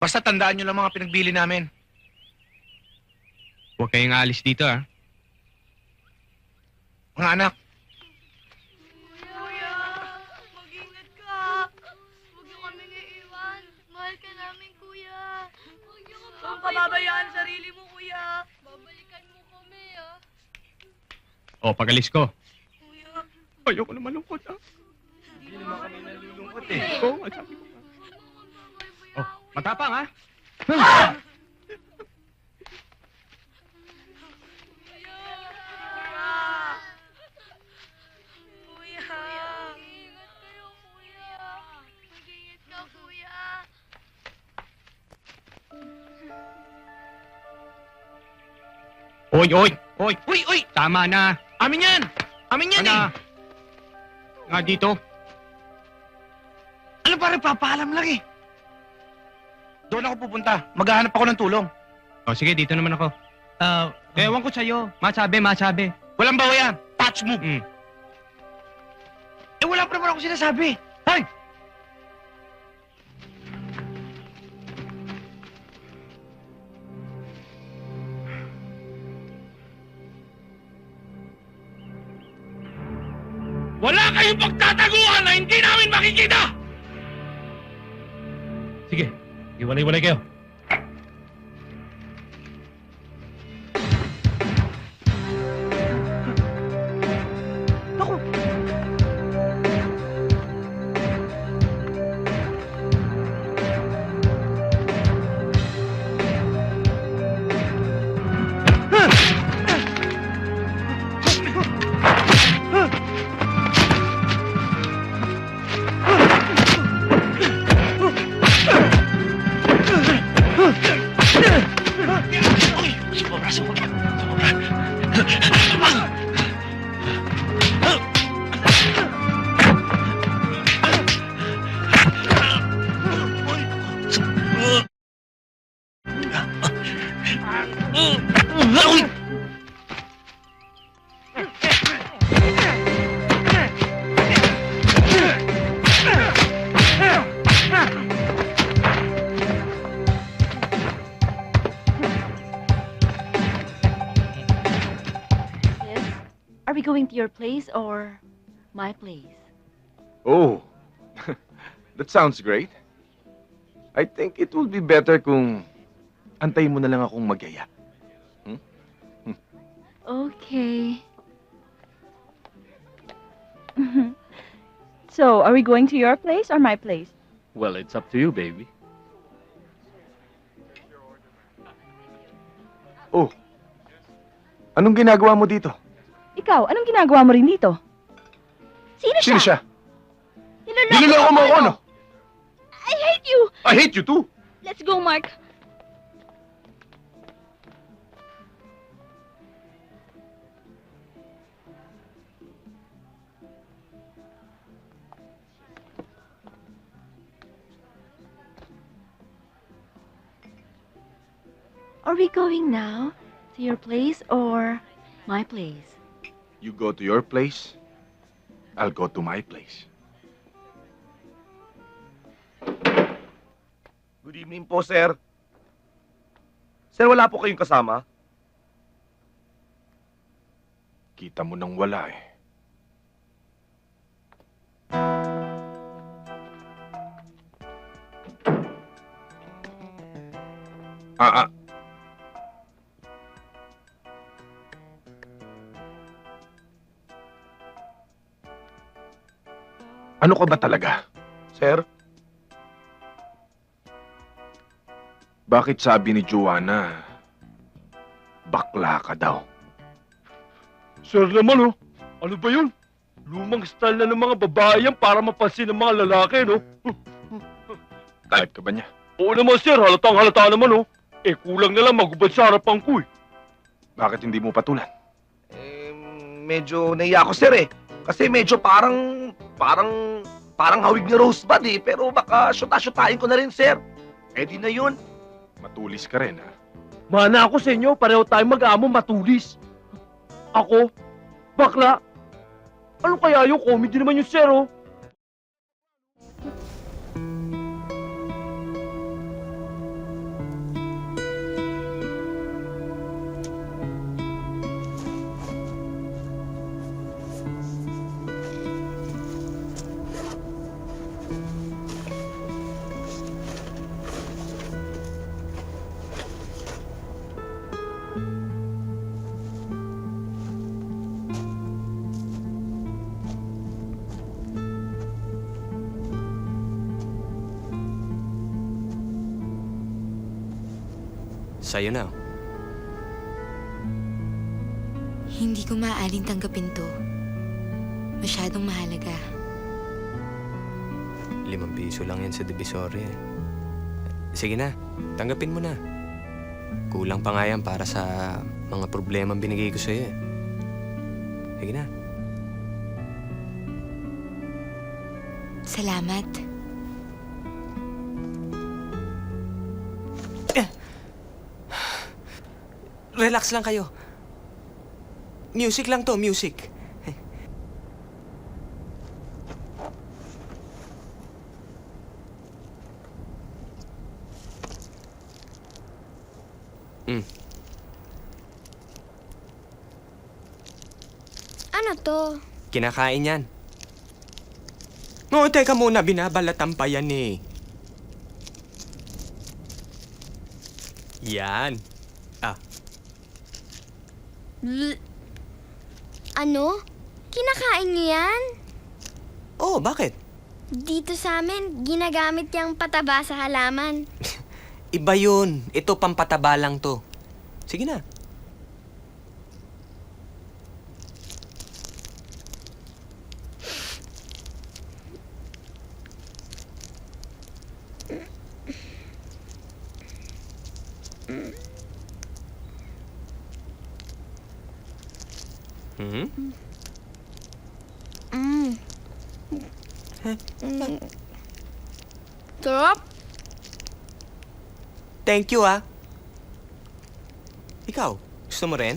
Basta tandaan nyo lang mga pinagbili namin. Huwag kayong aalis dito, ah. Mga anak, Kuya, mag-ingat ka. Huwag niyo kami iiwan. Mahal ka namin, kuya. Huwag niyo kami pababayaan ang sarili mo, kuya. Babalikan mo kami, ah. O, pag-alis ko. Kuya. Ayoko na malungkot, ah. hindi naman kami nalulungkot Oo, ang sabi ko. Oh, matapang, ah. Kuya. Mag-ingat kayo, kuya. Mag-ingat ka, kuya. Oy, oy, oy. Uy, uy! Tama na. Amin yan! Amin yan Ano? Nga dito. Ano pare, papaalam lang eh. Doon ako pupunta. Maghahanap ako ng tulong. O, sige, dito naman ako. Ewan ko sa'yo. Masabi. Walang bawa yan. Touch move. Mm. Eh wala pa naman ako sinasabi. Hoy! Wala kayong pagtataguan na hindi namin makikita! Sige, iwalay-walay kayo. Yes? Are we going to your place or my place? Oh, that sounds great. I think it will be better kung antayin mo na lang akong magyaya. Okay. So, are we going to your place or my place? Well, it's up to you, baby. Oh, anong ginagawa mo dito? Ikaw, anong ginagawa mo rin dito? Sino siya? Sino siya? Niloloko Niloloko mo ako, ano? I hate you! I hate you too! Let's go, Mark. Are we going now to your place or my place? You go to your place, I'll go to my place. Good evening po, sir. Sir, wala po kayong kasama? Kita mo nang wala eh. Ah. Ano ka ba talaga? Sir? Bakit sabi ni Joanna, bakla ka daw? Sir naman, oh. Ano ba yun? Lumang style na ng mga babae yan para mapansin ng mga lalaki, no? Type ka ba niya? Oo naman, sir. Halatang halata naman, oh. Eh, kulang na lang magubad sa harapan ko, eh. Bakit hindi mo patulan? Medyo naiya ako, sir, eh. Kasi medyo parang hawig ni Rosebud, eh. Pero baka syuta-syutain ko na rin, sir. Eh, di na yun. Matulis ka rin, ha? Mana ako sa inyo. Pareho tayong mag-amo matulis. Ako? Bakla? Ano kaya yung comedy naman yung sir, oh? Sa'yo na. Hindi ko maaaring tanggapin to. Masyadong mahalaga. 5 piso lang yan sa Divisoria. Sige na, tanggapin mo na. Kulang pa nga yan para sa mga problemang binigay ko sa'yo eh. Sige na. Salamat. Relax lang kayo. Music lang to, music. Ano to? Kinakain yan. Oo, teka muna, binabalatan pa yan eh. Yan. Ano? Kinakain niyo yan? Oh, bakit? Dito sa amin, ginagamit yung pataba sa halaman. Iba yun. Ito, pampataba lang to. Sige na. Hmm? Sarap? Thank you, ah. Ikaw, gusto mo rin?